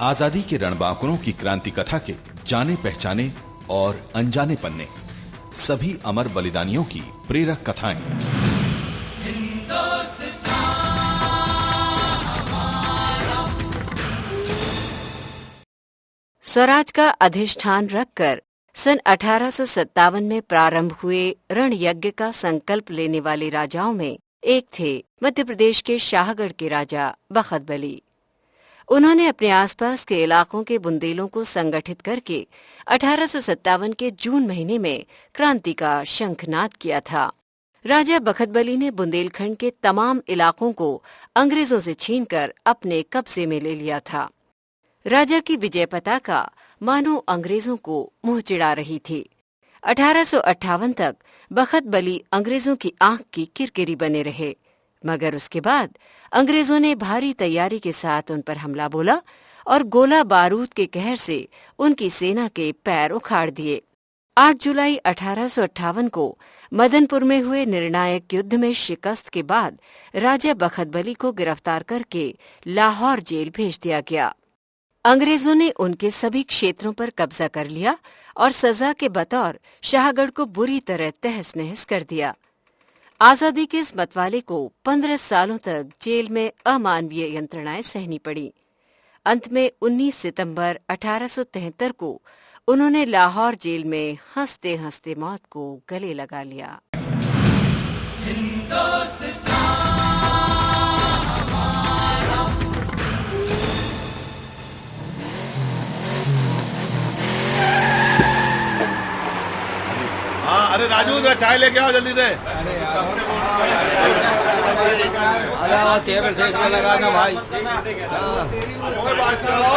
आजादी के रणबांकुरों की क्रांति कथा के जाने पहचाने और अनजाने पन्ने, सभी अमर बलिदानियों की प्रेरक कथाएं। स्वराज का अधिष्ठान रखकर सन 1857 में प्रारंभ हुए रण यज्ञ का संकल्प लेने वाले राजाओं में एक थे मध्य प्रदेश के शाहगढ़ के राजा बखत बली। उन्होंने अपने आसपास के इलाकों के बुंदेलों को संगठित करके 1857 के जून महीने में क्रांति का शंखनाद किया था। राजा बखत बली ने बुंदेलखंड के तमाम इलाकों को अंग्रेजों से छीनकर अपने कब्जे में ले लिया था। राजा की विजय पताका मानो अंग्रेजों को मुंह चिढ़ा रही थी। 1858 तक बखत बली अंग्रेजों की आंख की किरकिरी बने रहे, मगर उसके बाद अंग्रेजों ने भारी तैयारी के साथ उन पर हमला बोला और गोला बारूद के कहर से उनकी सेना के पैर उखाड़ दिए। 8 जुलाई 1858 को मदनपुर में हुए निर्णायक युद्ध में शिकस्त के बाद राजा बखत बली को गिरफ्तार करके लाहौर जेल भेज दिया गया। अंग्रेजों ने उनके सभी क्षेत्रों पर कब्जा कर लिया और सजा के बतौर शाहगढ़ को बुरी तरह तहस नहस कर दिया। आजादी के इस मतवाले को 15 सालों तक जेल में अमानवीय यंत्रणाएं सहनी पड़ी। अंत में 19 सितंबर 1873 को उन्होंने लाहौर जेल में हंसते हंसते मौत को गले लगा लिया। अरे राजू, जरा चाय लेके आओ जल्दी से। टेबल से लगाना भाई। कोई बात चलो,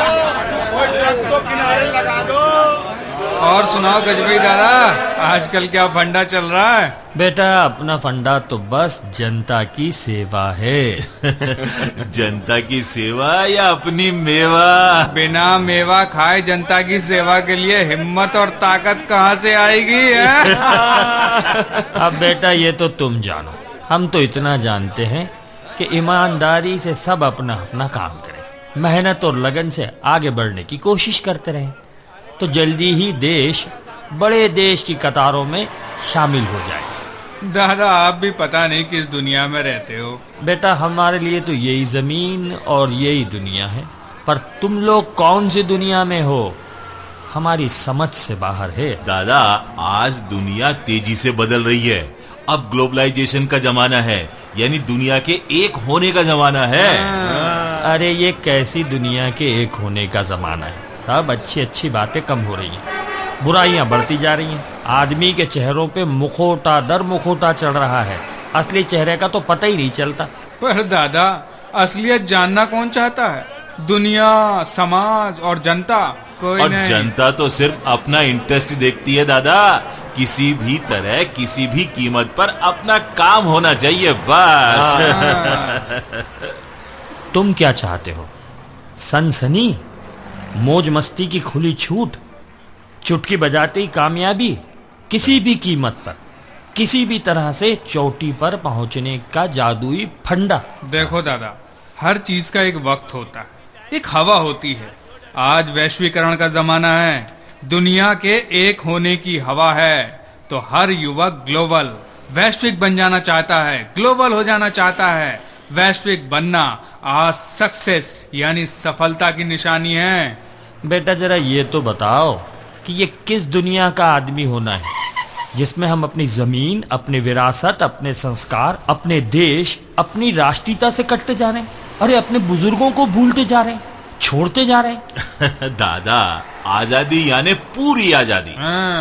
कोई ट्रक तो किनारे लगा दो। और सुनाओ गजबी दादा, आजकल क्या फंडा चल रहा है? बेटा, अपना फंडा तो बस जनता की सेवा है। जनता की सेवा या अपनी मेवा? बिना मेवा खाए जनता की सेवा के लिए हिम्मत और ताकत कहाँ से आएगी? अब बेटा, ये तो तुम जानो, हम तो इतना जानते हैं कि ईमानदारी से सब अपना अपना काम करें, मेहनत और लगन से आगे बढ़ने की कोशिश करते रहें, तो जल्दी ही देश बड़े देश की कतारों में शामिल हो जाए। दादा, आप भी पता नहीं किस दुनिया में रहते हो। बेटा, हमारे लिए तो यही जमीन और यही दुनिया है, पर तुम लोग कौन सी दुनिया में हो, हमारी समझ से बाहर है। दादा, आज दुनिया तेजी से बदल रही है। अब ग्लोबलाइजेशन का जमाना है, यानी दुनिया के एक होने का जमाना है। अरे ये कैसी दुनिया के एक होने का जमाना है? सब अच्छी अच्छी बातें कम हो रही हैं, बुराइयां बढ़ती जा रही हैं। आदमी के चेहरों पे मुखौटा दर मुखौटा चढ़ रहा है, असली चेहरे का तो पता ही नहीं चलता। पर दादा, असलियत जानना कौन चाहता है? दुनिया, समाज और जनता कोई और नहीं। जनता तो सिर्फ अपना इंटरेस्ट देखती है दादा। किसी भी तरह, किसी भी कीमत पर अपना काम होना चाहिए, बस। तुम क्या चाहते हो? सनसनी, मौज मस्ती की खुली छूट, चुटकी बजाते ही कामयाबी, किसी भी कीमत पर, किसी भी तरह से चोटी पर पहुंचने का जादुई फंडा? देखो दादा, हर चीज का एक वक्त होता है, एक हवा होती है। आज वैश्वीकरण का जमाना है, दुनिया के एक होने की हवा है, तो हर युवक ग्लोबल, वैश्विक बन जाना चाहता है, ग्लोबल हो जाना चाहता है। वैश्विक बनना आज सक्सेस यानी सफलता की निशानी है। बेटा, जरा ये तो बताओ कि ये किस दुनिया का आदमी होना है जिसमें हम अपनी जमीन, अपनी विरासत, अपने संस्कार, अपने देश, अपनी राष्ट्रीयता से कटते जा रहे हैं। अरे अपने बुजुर्गों को भूलते जा रहे हैं, छोड़ते जा रहे हैं। दादा, आजादी यानी पूरी आजादी,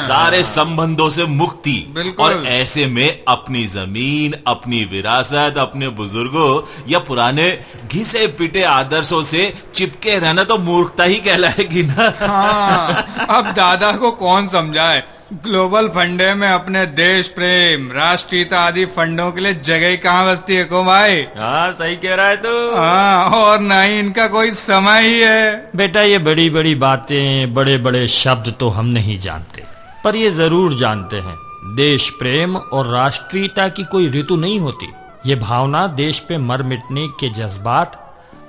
सारे संबंधों से मुक्ति। बिल्कुल। और ऐसे में अपनी जमीन, अपनी विरासत, अपने बुजुर्गों या पुराने घिसे पिटे आदर्शों से चिपके रहना तो मूर्खता ही कहलाएगी ना। हाँ, अब दादा को कौन समझाए? ग्लोबल फंडे में अपने देश प्रेम, राष्ट्रीयता आदि फंडों के लिए जगह ही कहाँ बचती है को भाई? हाँ, सही कह रहा है तू। हाँ, और ना ही इनका कोई समय ही है। बेटा, ये बड़ी बड़ी बातें, बड़े बड़े शब्द तो हम नहीं जानते, पर ये जरूर जानते हैं, देश प्रेम और राष्ट्रीयता की कोई ऋतु नहीं होती। ये भावना देश पे मर मिटने के जज्बात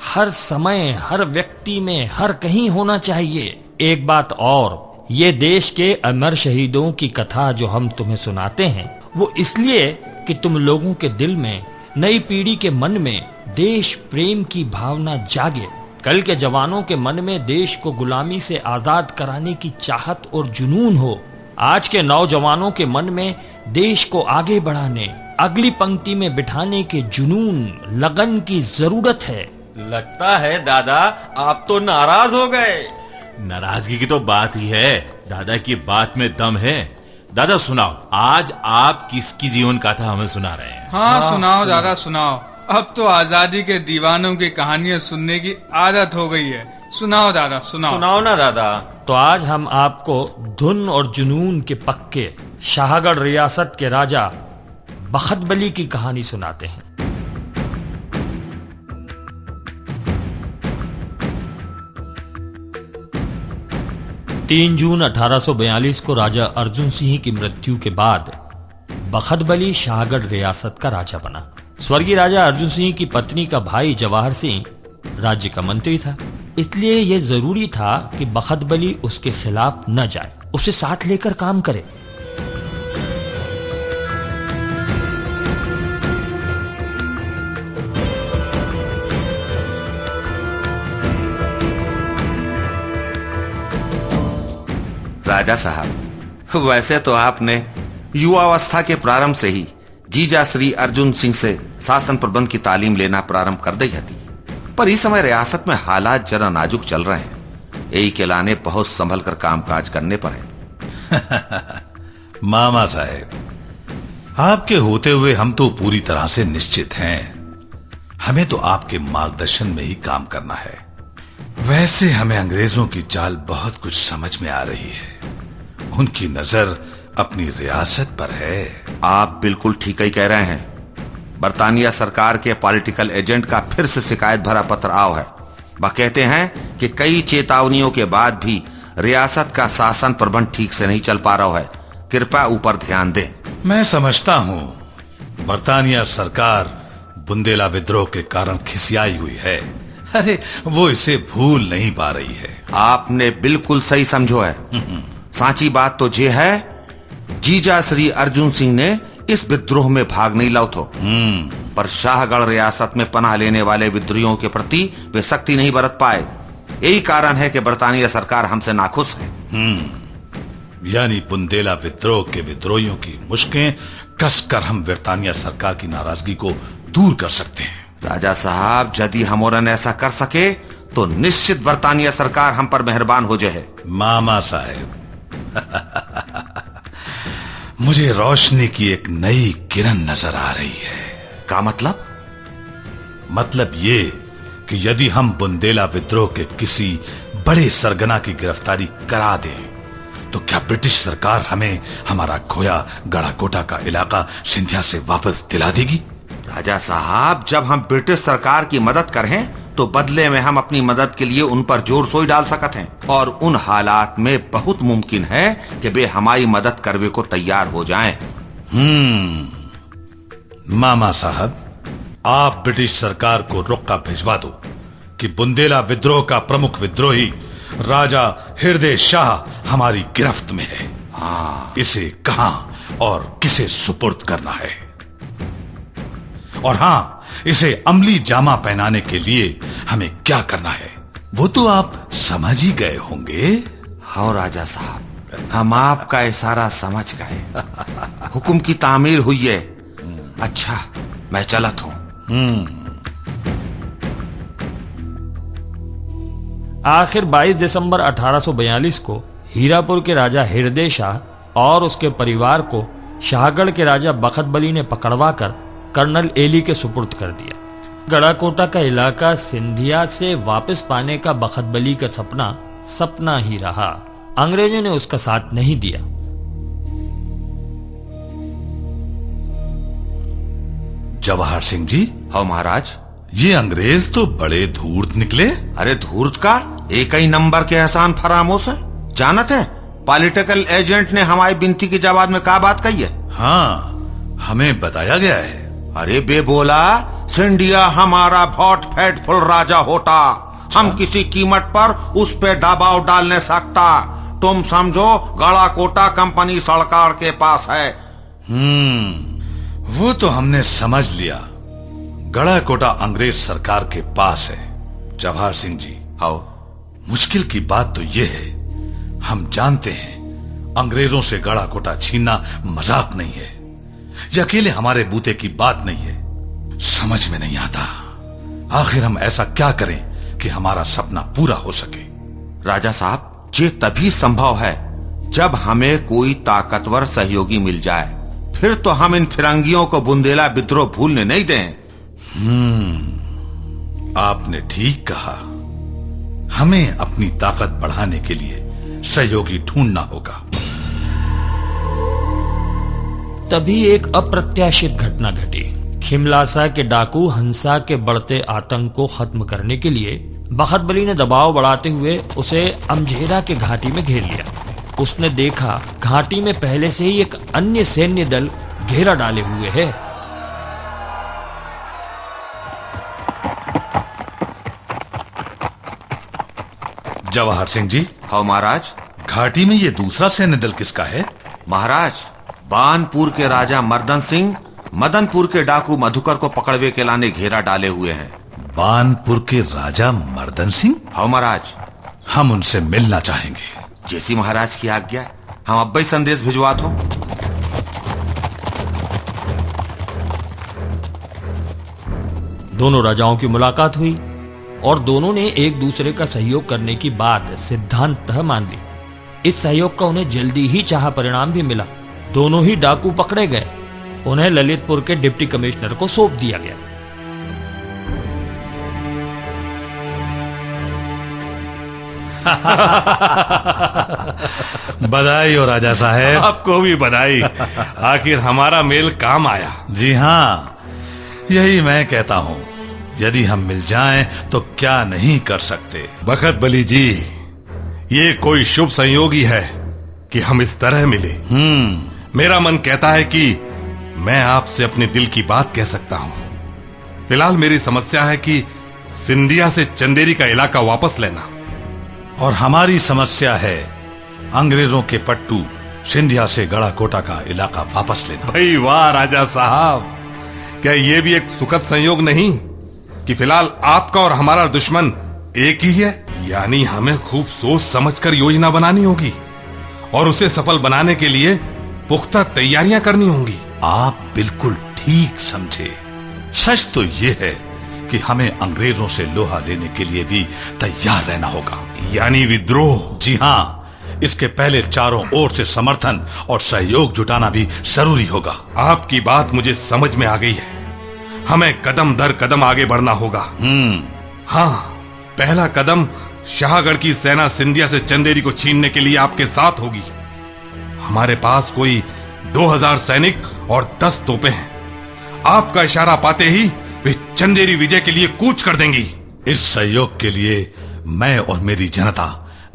हर समय, हर व्यक्ति में, हर कहीं होना चाहिए। एक बात और, ये देश के अमर शहीदों की कथा जो हम तुम्हें सुनाते हैं, वो इसलिए कि तुम लोगों के दिल में, नई पीढ़ी के मन में देश प्रेम की भावना जागे। कल के जवानों के मन में देश को गुलामी से आजाद कराने की चाहत और जुनून हो। आज के नौजवानों के मन में देश को आगे बढ़ाने, अगली पंक्ति में बिठाने के जुनून, लगन की जरूरत है। लगता है दादा आप तो नाराज हो गए। नाराजगी की तो बात ही है, दादा की बात में दम है। दादा सुनाओ, आज आप किसकी जीवन गाथा हमें सुना रहे हैं? हाँ सुनाओ दादा सुनाओ। अब तो आजादी के दीवानों की कहानियां सुनने की आदत हो गई है। सुनाओ दादा सुनाओ। सुनाओ ना दादा। तो आज हम आपको धुन और जुनून के पक्के शाहगढ़ रियासत के राजा बखतबली की कहानी सुनाते हैं। 3 जून 1842 को राजा अर्जुन सिंह की मृत्यु के बाद बखतबली शाहगढ़ रियासत का राजा बना। स्वर्गीय राजा अर्जुन सिंह की पत्नी का भाई जवाहर सिंह राज्य का मंत्री था, इसलिए यह जरूरी था कि बखतबली उसके खिलाफ न जाए, उसे साथ लेकर काम करे। राजा साहब, वैसे तो आपने युवावस्था के प्रारंभ से ही जीजा श्री अर्जुन सिंह से शासन प्रबंध की तालीम लेना प्रारंभ कर दी थी, पर इस समय रियासत में हालात जरा नाजुक चल रहे हैं। यही के लाने बहुत संभल कर कामकाज करने पर है। मामा साहेब, आपके होते हुए हम तो पूरी तरह से निश्चित हैं। हमें तो आपके मार्गदर्शन में ही काम करना है। वैसे हमें अंग्रेजों की चाल बहुत कुछ समझ में आ रही है। उनकी नजर अपनी रियासत पर है। आप बिल्कुल ठीक ही कह रहे हैं। बर्तानिया सरकार के पॉलिटिकल एजेंट का फिर से शिकायत भरा पत्र आओ है। वह कहते हैं कि कई चेतावनियों के बाद भी रियासत का शासन प्रबंध ठीक से नहीं चल पा रहा है। कृपया ऊपर ध्यान दें। मैं समझता हूं बर्तानिया सरकार बुंदेला विद्रोह के कारण खिसियाई हुई है। अरे वो इसे भूल नहीं पा रही है। आपने बिल्कुल सही समझो है। सांची बात तो ये है, जीजा श्री अर्जुन सिंह ने इस विद्रोह में भाग नहीं लाओ थो, पर शाहगढ़ रियासत में पनाह लेने वाले विद्रोहियों के प्रति वे सख्ती नहीं बरत पाए। यही कारण है कि बर्तानिया सरकार हमसे नाखुश है। यानी बुंदेला विद्रोह के विद्रोहियों की मुश्कें कसकर हम बर्तानिया सरकार की नाराजगी को दूर कर सकते हैं। राजा साहब, यदि हम ऐसा कर सके तो निश्चित बर्तानिया सरकार हम पर मेहरबान हो जाए। मामा साहेब, मुझे रोशनी की एक नई किरण नजर आ रही है। क्या मतलब? मतलब ये कि यदि हम बुंदेला विद्रोह के किसी बड़े सरगना की गिरफ्तारी करा दें तो क्या ब्रिटिश सरकार हमें हमारा खोया गढ़ाकोटा का इलाका सिंधिया से वापस दिला देगी? राजा साहब, जब हम ब्रिटिश सरकार की मदद करें तो बदले में हम अपनी मदद के लिए उन पर जोर सोई डाल सकते हैं, और उन हालात में बहुत मुमकिन है कि वे हमारी मदद करने को तैयार हो जाएं। मामा साहब, आप ब्रिटिश सरकार को रुक्का भिजवा दो कि बुंदेला विद्रोह का प्रमुख विद्रोही राजा हृदय शाह हमारी गिरफ्त में है। हाँ, इसे कहां और किसे सुपुर्द करना है, और हां, इसे अमली जामा पहनाने के लिए हमें क्या करना है वो तो आप समझ ही गए होंगे। हाँ राजा साहब, हम आपका इशारा समझ गए। हुक्म की तामीर हुई है। अच्छा, मैं चलत हूं। आखिर 22 दिसंबर 1842 को हीरापुर के राजा हृदय शाह और उसके परिवार को शाहगढ़ के राजा बखतबली ने पकड़वाकर कर्नल एली के सुपुर्द कर दिया। गढ़ाकोटा का इलाका सिंधिया से वापस पाने का बखतबली का सपना सपना ही रहा। अंग्रेजों ने उसका साथ नहीं दिया। जवाहर सिंह जी। हाँ महाराज। ये अंग्रेज तो बड़े धूर्त निकले। अरे धूर्त का एक ही नंबर के एहसान फरामोश है। जानत है पॉलिटिकल एजेंट ने हमारी विनती के जवाब में क्या बात कही है? हाँ, हमें बताया गया है। अरे बे बोला सिंधिया हमारा बहुत फेथफुल राजा होता। हम किसी कीमत पर उस पे दबाव डाल नहीं सकता। तुम समझो गड़ाकोटा कंपनी सरकार के पास है। वो तो हमने समझ लिया, गड़ाकोटा अंग्रेज सरकार के पास है। जवाहर सिंह जी, आओ। मुश्किल की बात तो यह है, हम जानते हैं अंग्रेजों से गड़ाकोटा छीनना मजाक नहीं है, यह अकेले हमारे बूते की बात नहीं है। समझ में नहीं आता आखिर हम ऐसा क्या करें कि हमारा सपना पूरा हो सके। राजा साहब, ये तभी संभव है जब हमें कोई ताकतवर सहयोगी मिल जाए, फिर तो हम इन फिरंगियों को बुंदेला विद्रोह भूलने नहीं दें। आपने ठीक कहा, हमें अपनी ताकत बढ़ाने के लिए सहयोगी ढूंढना होगा। तभी एक अप्रत्याशित घटना घटी। खिमलासा के डाकू हंसा के बढ़ते आतंक को खत्म करने के लिए बखत बली ने दबाव बढ़ाते हुए उसे अमझेरा के घाटी में घेर लिया। उसने देखा घाटी में पहले से ही एक अन्य सैन्य दल घेरा डाले हुए है। जवाहर सिंह जी। हाँ महाराज। घाटी में ये दूसरा सैन्य दल किसका है? महाराज, बानपुर के राजा मर्दन सिंह मदनपुर के डाकू मधुकर को पकड़वे के लाने घेरा डाले हुए हैं। बानपुर के राजा मर्दन सिंह? हाँ महाराज। हम उनसे मिलना चाहेंगे। जैसी महाराज की आज्ञा, हम अब ही संदेश भिजवा दो। दोनों राजाओं की मुलाकात हुई और दोनों ने एक दूसरे का सहयोग करने की बात सिद्धांततः मान ली। इस सहयोग का उन्हें जल्दी ही चाहा परिणाम भी मिला। दोनों ही डाकू पकड़े गए। उन्हें ललितपुर के डिप्टी कमिश्नर को सौंप दिया गया। बधाई हो राजा साहब। आपको भी बधाई। आखिर हमारा मेल काम आया। जी हाँ, यही मैं कहता हूँ, यदि हम मिल जाएं तो क्या नहीं कर सकते। बखत बली जी, ये कोई शुभ संयोग ही है कि हम इस तरह मिले। मेरा मन कहता है कि मैं आपसे अपने दिल की बात कह सकता हूँ। फिलहाल मेरी समस्या है कि सिंधिया से चंदेरी का इलाका वापस लेना। और हमारी समस्या है अंग्रेजों के पट्टू सिंधिया से गड़ाकोटा का इलाका वापस लेना। भाई वाह राजा साहब, क्या ये भी एक सुखद संयोग नहीं कि फिलहाल आपका और हमारा दुश्मन एक ही है? यानी हमें खूब सोच समझकर योजना बनानी होगी और उसे सफल बनाने के लिए पुख्ता तैयारियां करनी होंगी। आप बिल्कुल ठीक समझे। सच तो ये है कि हमें अंग्रेजों से लोहा लेने के लिए भी तैयार रहना होगा। यानी विद्रोह? जी हाँ, इसके पहले चारों ओर से समर्थन और सहयोग जुटाना भी जरूरी होगा। आपकी बात मुझे समझ में आ गई है। हमें कदम दर कदम आगे बढ़ना होगा। हाँ, पहला कदम शाहगढ़ की सेना सिंधिया से चंदेरी को छीनने के लिए आपके साथ होगी। हमारे पास कोई 2000 सैनिक और 10 तोपें हैं। आपका इशारा पाते ही वे चंदेरी विजय के लिए कूच कर देंगी। इस सहयोग के लिए मैं और मेरी जनता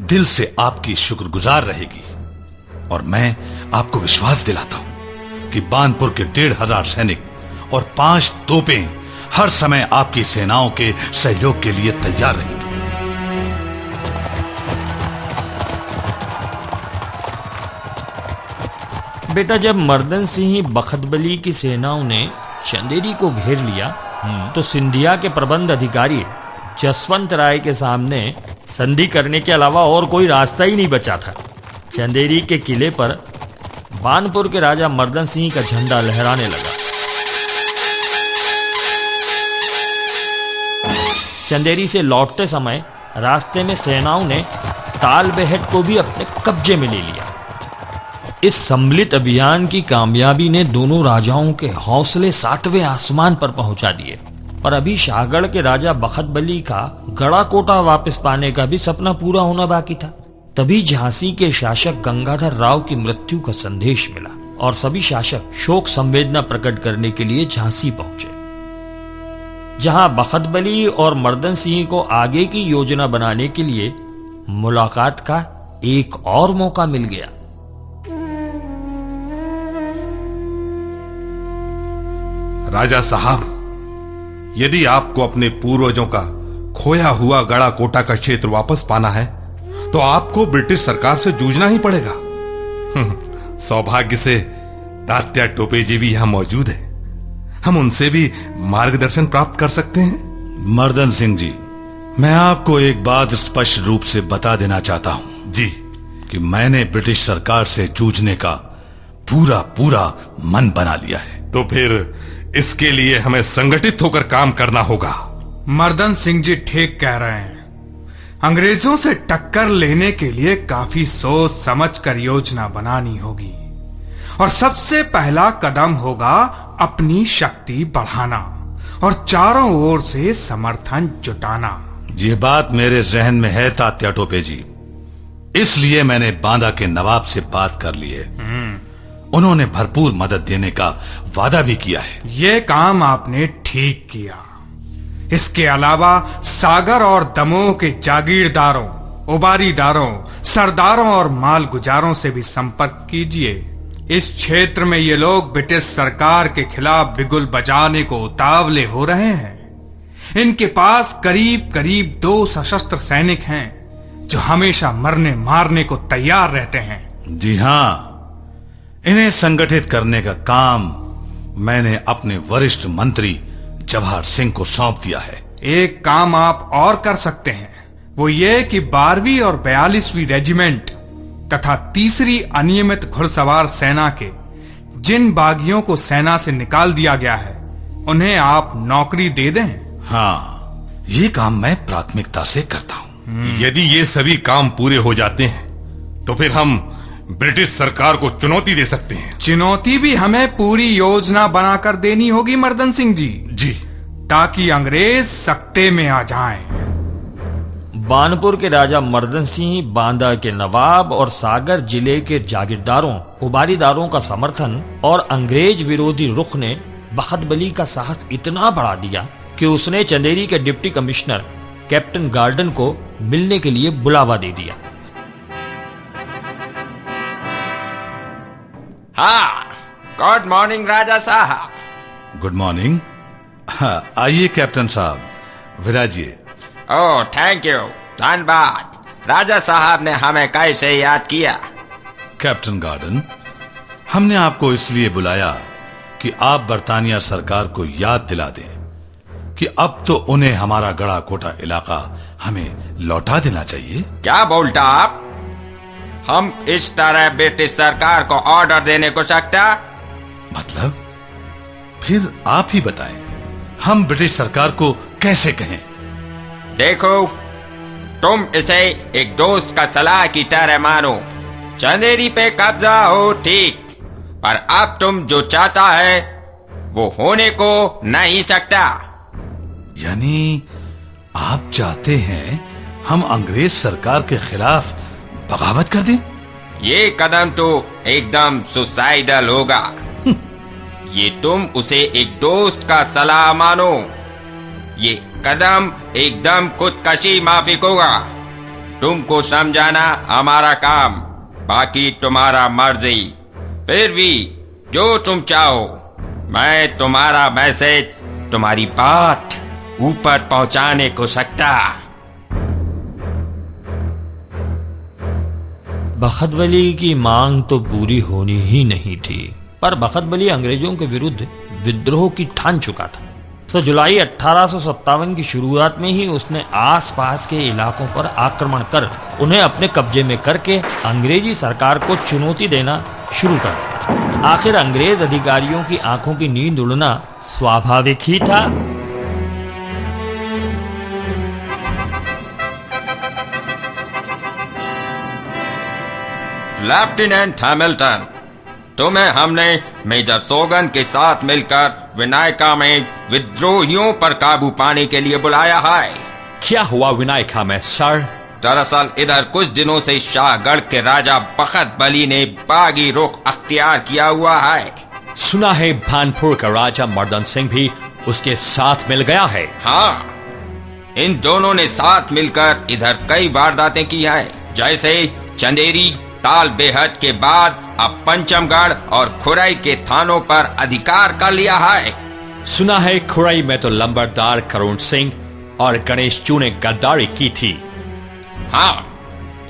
दिल से आपकी शुक्रगुजार रहेगी। और मैं आपको विश्वास दिलाता हूं कि बानपुर के 1500 सैनिक और 5 तोपें हर समय आपकी सेनाओं के सहयोग के लिए तैयार रहेंगी। बेटा, जब मर्दन सिंह बखतबली की सेनाओं ने चंदेरी को घेर लिया तो सिंधिया के प्रबंध अधिकारी जसवंत राय के सामने संधि करने के अलावा और कोई रास्ता ही नहीं बचा था। चंदेरी के किले पर बानपुर के राजा मर्दन सिंह का झंडा लहराने लगा। चंदेरी से लौटते समय रास्ते में सेनाओं ने ताल बेहट को भी अपने कब्जे में ले लिया। इस सम्मिलित अभियान की कामयाबी ने दोनों राजाओं के हौसले 7वें आसमान पर पहुंचा दिए। पर अभी शाहगढ़ के राजा बखतबली का गड़ाकोटा वापस पाने का भी सपना पूरा होना बाकी था। तभी झांसी के शासक गंगाधर राव की मृत्यु का संदेश मिला और सभी शासक शोक संवेदना प्रकट करने के लिए झांसी पहुंचे, जहां बखतबली और मर्दन सिंह को आगे की योजना बनाने के लिए मुलाकात का एक और मौका मिल गया। राजा साहब, यदि आपको अपने पूर्वजों का खोया हुआ गड़ा कोटा का क्षेत्र वापस पाना है तो आपको ब्रिटिश सरकार से जूझना ही पड़ेगा। सौभाग्य से तात्या टोपे जी भी यहां मौजूद है, हम उनसे भी मार्गदर्शन प्राप्त कर सकते हैं। मर्दन सिंह जी, मैं आपको एक बात स्पष्ट रूप से बता देना चाहता हूं जी कि मैंने ब्रिटिश सरकार से जूझने का पूरा पूरा मन बना लिया है। तो फिर इसके लिए हमें संगठित होकर काम करना होगा। मर्दन सिंह जी ठीक कह रहे हैं। अंग्रेजों से टक्कर लेने के लिए काफी सोच समझ कर योजना बनानी होगी और सबसे पहला कदम होगा अपनी शक्ति बढ़ाना और चारों ओर से समर्थन जुटाना। ये बात मेरे जहन में है तात्या टोपे जी, इसलिए मैंने बांदा के नवाब से बात कर ली है। उन्होंने भरपूर मदद देने का वादा भी किया है। ये काम आपने ठीक किया। इसके अलावा सागर और दमोह के जागीरदारों, उबारीदारों, सरदारों और माल गुजारों से भी संपर्क कीजिए। इस क्षेत्र में ये लोग ब्रिटिश सरकार के खिलाफ बिगुल बजाने को उतावले हो रहे हैं। इनके पास करीब करीब 2 सशस्त्र सैनिक हैं जो हमेशा मरने मारने को तैयार रहते हैं। जी हाँ, इन्हें संगठित करने का काम मैंने अपने वरिष्ठ मंत्री जवाहर सिंह को सौंप दिया है। एक काम आप और कर सकते हैं, वो ये कि 12वीं और 42वीं रेजिमेंट तथा 3री अनियमित घुड़सवार सेना के जिन बागियों को सेना से निकाल दिया गया है उन्हें आप नौकरी दे दें। हाँ, ये काम मैं प्राथमिकता से करता हूँ। यदि ये सभी काम पूरे हो जाते हैं तो फिर हम ब्रिटिश सरकार को चुनौती दे सकते हैं। चुनौती भी हमें पूरी योजना बनाकर देनी होगी मर्दन सिंह जी, ताकि अंग्रेज सख्ते में आ जाएं। बानपुर के राजा मर्दन सिंह, बांदा के नवाब और सागर जिले के जागीरदारों, उबारीदारों का समर्थन और अंग्रेज विरोधी रुख ने बखत बली का साहस इतना बढ़ा दिया कि उसने चंदेरी के डिप्टी कमिश्नर कैप्टन गार्डन को मिलने के लिए बुलावा दे दिया। हाँ, गुड मॉर्निंग राजा साहब। Good morning. हाँ, आइए कैप्टन साहब, विराजिए। ओह, थैंक यू, धन्यवाद। राजा साहब ने हमें कैसे याद किया? कैप्टन गार्डन, हमने आपको इसलिए बुलाया कि आप बरतानिया सरकार को याद दिला दें कि अब तो उन्हें हमारा गड़ा कोटा इलाका हमें लौटा देना चाहिए। क्या बोलता आप? हम इस तरह ब्रिटिश सरकार को ऑर्डर देने को सकता? मतलब? फिर आप ही बताएं, हम ब्रिटिश सरकार को कैसे कहें? देखो, तुम इसे एक दोस्त का सलाह की तरह मानो। चंदेरी पे कब्जा हो ठीक, पर अब तुम जो चाहता है वो होने को नहीं सकता। यानी आप चाहते हैं हम अंग्रेज सरकार के खिलाफ बगावत कर दें? ये कदम तो एकदम सुसाइडल होगा। ये तुम उसे एक दोस्त का सलाह मानो। ये कदम एकदम खुदकशी माफिक होगा। तुमको समझाना हमारा काम, बाकी तुम्हारा मर्जी। फिर भी जो तुम चाहो, मैं तुम्हारा मैसेज, तुम्हारी बात ऊपर पहुंचाने को सकता। बखत बली की मांग तो पूरी होनी ही नहीं थी, पर बखत बली अंग्रेजों के विरुद्ध विद्रोह की ठान चुका था। तो जुलाई 1857 की शुरुआत में ही उसने आसपास के इलाकों पर आक्रमण कर उन्हें अपने कब्जे में करके अंग्रेजी सरकार को चुनौती देना शुरू कर दिया। आखिर अंग्रेज अधिकारियों की आंखों की नींद उड़ना स्वाभाविक ही था। लेफ्टिनेंट हैमिल्टन, तुम्हें हमने मेजर सोगन के साथ मिलकर विनायका में विद्रोहियों पर काबू पाने के लिए बुलाया है। क्या हुआ विनायका में सर? दरअसल इधर कुछ दिनों से शाहगढ़ के राजा बखत बली ने बागी रुख अख्तियार किया हुआ है। सुना है भानपुर का राजा मर्दन सिंह भी उसके साथ मिल गया है। हाँ, इन दोनों ने साथ मिलकर इधर कई वारदातें की है, जैसे चंदेरी, ताल बेहद के बाद अब पंचमगढ़ और खुरई के थानों पर अधिकार कर लिया है। सुना है खुरई में तो लंबरदार करुण सिंह और गणेश चू ने गद्दारी की थी। हाँ,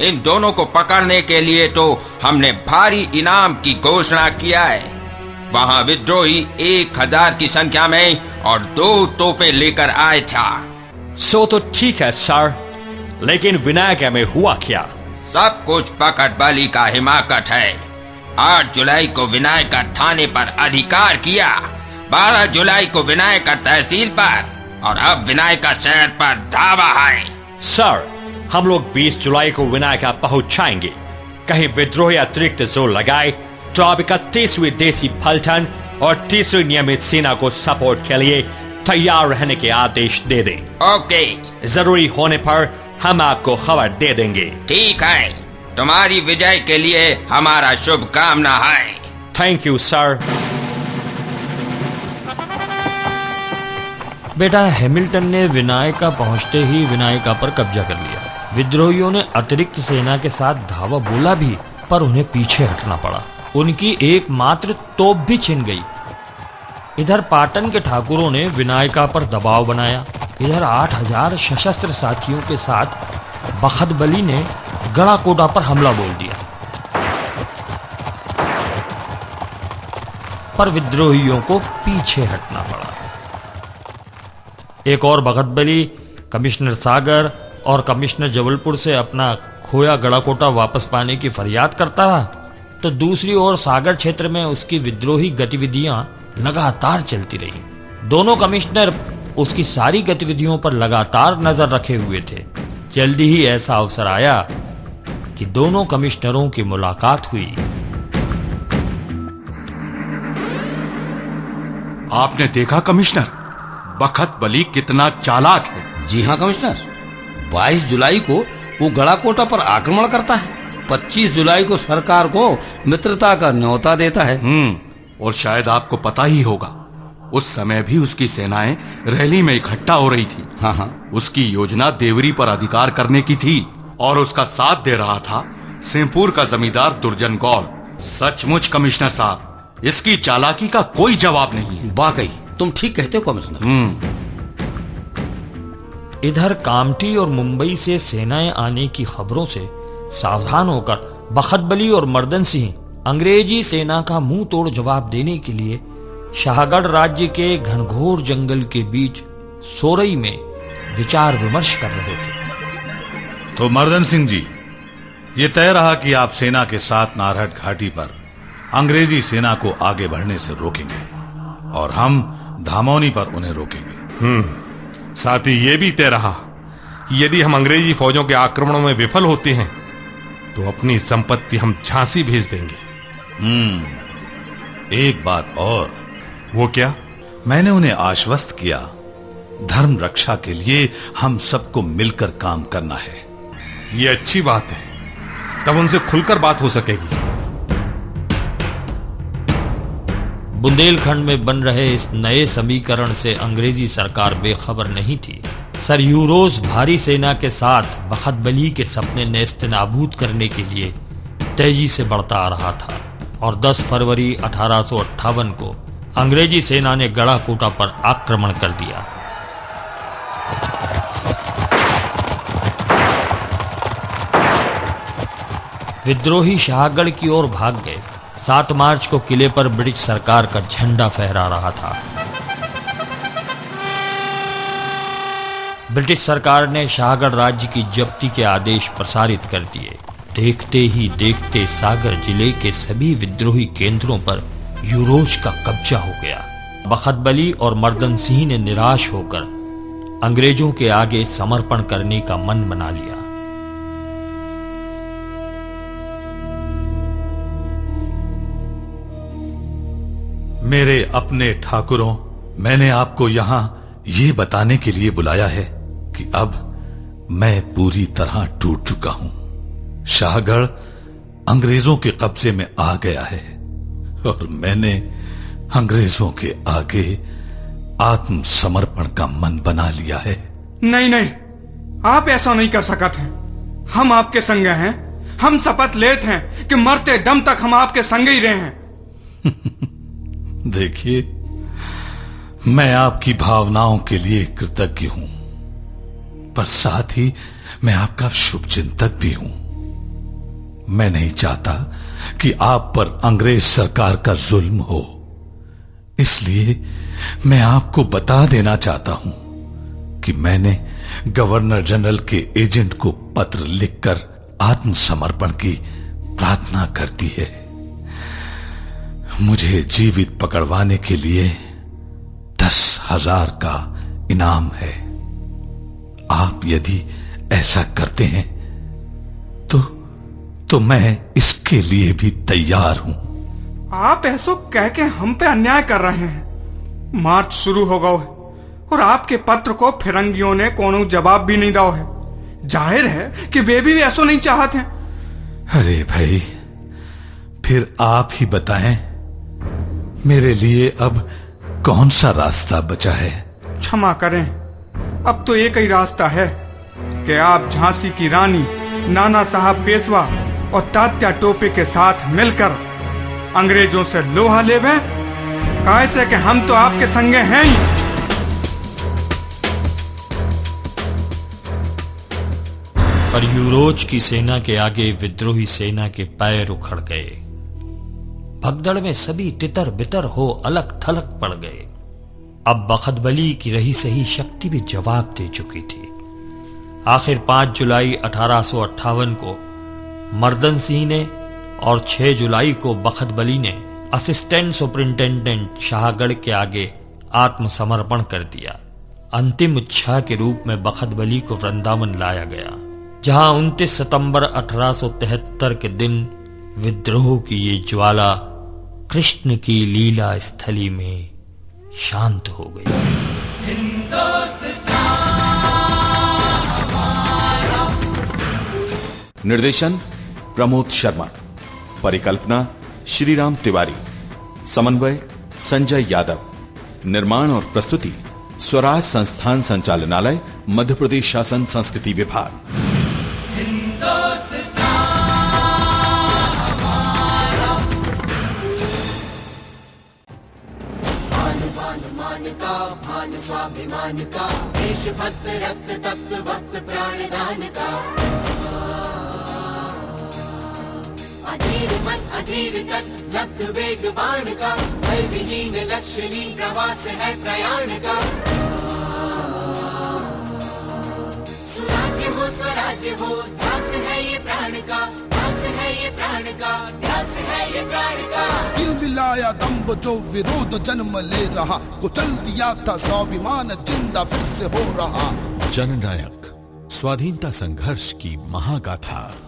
इन दोनों को पकड़ने के लिए तो हमने भारी इनाम की घोषणा किया है। वहाँ विद्रोही 1000 की संख्या में और 2 तोपें लेकर आए था। सो तो ठीक है सर, लेकिन विनायक में हुआ क्या? सब कुछ पकड़ बली का हिमाकत है। 8 जुलाई को विनायकर थाने पर अधिकार किया, 12 जुलाई को विनायकर तहसील पर और अब विनायकर शहर पर धावा है। सर, हम लोग 20 जुलाई को विनायका पहुंचाएंगे। कहीं विद्रोही अतिरिक्त जोर लगाए तो आप 31वीं देसी पलटन और 3री नियमित सेना को सपोर्ट के लिए तैयार रहने के आदेश दे दें। ओके, जरूरी होने पर हम आपको खबर दे देंगे। ठीक है, तुम्हारी विजय के लिए हमारा शुभकामना है। Thank you sir. बेटा, हैमिल्टन ने विनायका पहुंचते ही विनायका पर कब्जा कर लिया। विद्रोहियों ने अतिरिक्त सेना के साथ धावा बोला भी, पर उन्हें पीछे हटना पड़ा। उनकी एकमात्र तोप भी छिन गई। इधर पाटन के ठाकुरों ने विनायका पर दबाव बनाया। इधर 8000 सशस्त्र साथियों के साथ बखतबली ने गढ़ाकोटा पर हमला बोल दिया, पर विद्रोहियों को पीछे हटना पड़ा। एक और बखतबली कमिश्नर सागर और कमिश्नर जबलपुर से अपना खोया गढ़ाकोटा वापस पाने की फरियाद करता रहा, तो दूसरी ओर सागर क्षेत्र में उसकी विद्रोही गतिविधियां लगातार चलती रही। दोनों कमिश्नर उसकी सारी गतिविधियों पर लगातार नजर रखे हुए थे। जल्दी ही ऐसा अवसर आया कि दोनों कमिश्नरों की मुलाकात हुई। आपने देखा कमिश्नर, बखतबली कितना चालाक है। जी हाँ कमिश्नर, 22 जुलाई को वो गढ़ाकोटा पर आक्रमण करता है, 25 जुलाई को सरकार को मित्रता का न्योता देता है। और शायद आपको पता ही होगा, उस समय भी उसकी सेनाएं रैली में इकट्ठा हो रही थी। हाँ। उसकी योजना देवरी पर अधिकार करने की थी और उसका साथ दे रहा था सिंहपुर का जमींदार दुर्जन गौड़। सचमुच कमिश्नर साहब, इसकी चालाकी का कोई जवाब नहीं है। वाकई तुम ठीक कहते हो कमिश्नर। इधर कामठी और मुंबई से सेनाएं आने की खबरों से सावधान होकर बखतबली और मर्दन सिंह अंग्रेजी सेना का मुंह तोड़ जवाब देने के लिए शाहगढ़ राज्य के घनघोर जंगल के बीच सोरई में विचार विमर्श कर रहे थे। तो मर्दन सिंह जी, ये तय रहा कि आप सेना के साथ नारहट घाटी पर अंग्रेजी सेना को आगे बढ़ने से रोकेंगे और हम धामौनी पर उन्हें रोकेंगे। साथ ही ये भी तय रहा कि यदि हम अंग्रेजी फौजों के आक्रमणों में विफल होते हैं तो अपनी संपत्ति हम झांसी भेज देंगे। एक बात और। वो क्या? मैंने उन्हें आश्वस्त किया, धर्म रक्षा के लिए हम सबको मिलकर काम करना है। ये अच्छी बात है, तब उनसे खुलकर बात हो सकेगी। बुंदेलखंड में बन रहे इस नए समीकरण से अंग्रेजी सरकार बेखबर नहीं थी। सर यूरोज भारी सेना के साथ बखतबली के सपने नेस्तनाबूद करने के लिए तेजी से बढ़ता आ रहा था और 10 फरवरी 1858 को अंग्रेजी सेना ने गढ़ाकोटा पर आक्रमण कर दिया। विद्रोही शाहगढ़ की ओर भाग गए। 7 मार्च को किले पर ब्रिटिश सरकार का झंडा फहरा रहा था। ब्रिटिश सरकार ने शाहगढ़ राज्य की जब्ती के आदेश प्रसारित कर दिए। देखते ही देखते सागर जिले के सभी विद्रोही केंद्रों पर यूरोज का कब्जा हो गया। बखतबली और मर्दन सिंह ने निराश होकर अंग्रेजों के आगे समर्पण करने का मन बना लिया। मेरे अपने ठाकुरों, मैंने आपको यहां ये बताने के लिए बुलाया है कि अब मैं पूरी तरह टूट चुका हूं। शाहगढ़ अंग्रेजों के कब्जे में आ गया है और मैंने अंग्रेजों के आगे आत्मसमर्पण का मन बना लिया है। नहीं नहीं, आप ऐसा नहीं कर सकते हैं। हम आपके संग हैं। हम शपथ लेते हैं कि मरते दम तक हम आपके संग ही रहे हैं। देखिए, मैं आपकी भावनाओं के लिए कृतज्ञ हूं, पर साथ ही मैं आपका शुभचिंतक भी हूं। मैं नहीं चाहता कि आप पर अंग्रेज सरकार का जुल्म हो, इसलिए मैं आपको बता देना चाहता हूं कि मैंने गवर्नर जनरल के एजेंट को पत्र लिखकर आत्मसमर्पण की प्रार्थना कर दी है। मुझे जीवित पकड़वाने के लिए 10,000 का इनाम है। आप यदि ऐसा करते हैं तो मैं इसके लिए भी तैयार हूं। आप ऐसो कह के हम पे अन्याय कर रहे हैं। मार्च शुरू हो गया है और आपके पत्र को फिरंगियों ने कोनो जवाब भी नहीं दिया है। जाहिर है कि वे भी ऐसो नहीं चाहते हैं। अरे भाई, फिर आप ही बताएं, मेरे लिए अब कौन सा रास्ता बचा है? क्षमा करें, अब तो एक ही रास्ता है कि आप झांसी की रानी, नाना साहब पेशवा और तात्या टोपे के साथ मिलकर अंग्रेजों से लोहा लेवे, कैसे कि हम तो आपके संगे हैं ही। पर यूरोज की सेना के आगे विद्रोही सेना के पैर उखड़ गए। भगदड़ में सभी तितर बितर हो अलग थलग पड़ गए। अब बखतबली की रही सही शक्ति भी जवाब दे चुकी थी। आखिर 5 जुलाई 1858 को मर्दन सिंह ने और 6 जुलाई को बखतबली ने असिस्टेंट सुपरिंटेंडेंट शाहगढ़ के आगे आत्मसमर्पण कर दिया। अंतिम इच्छा के रूप में बखतबली को वृंदावन लाया गया, जहां 29 सितंबर 1873 के दिन विद्रोह की ये ज्वाला कृष्ण की लीला स्थली में शांत हो गई। निर्देशन प्रमोद शर्मा, परिकल्पना श्रीराम तिवारी, समन्वय संजय यादव, निर्माण और प्रस्तुति स्वराज संस्थान संचालनालय, मध्य प्रदेश शासन संस्कृति विभाग। स्वाभिमान का, देशभक्त रक्त तप्त वक्त प्राणदान का, अधीर मन अधीर तन लब्ध वेग बाण का, भय विहीन लक्ष्यहीन प्रवास है प्रयाण का। सुराज्य हो स्वराज्य हो, ध्यास है ये प्राण का, ध्यास है ये प्राण का, ध्यास है ये प्राण का। दिल मिलाया दम्भ जो विरोध जन्म ले रहा, कुचल दिया था स्वाभिमान जिंदा फिर से हो रहा। जननायक स्वाधीनता संघर्ष की महागाथा।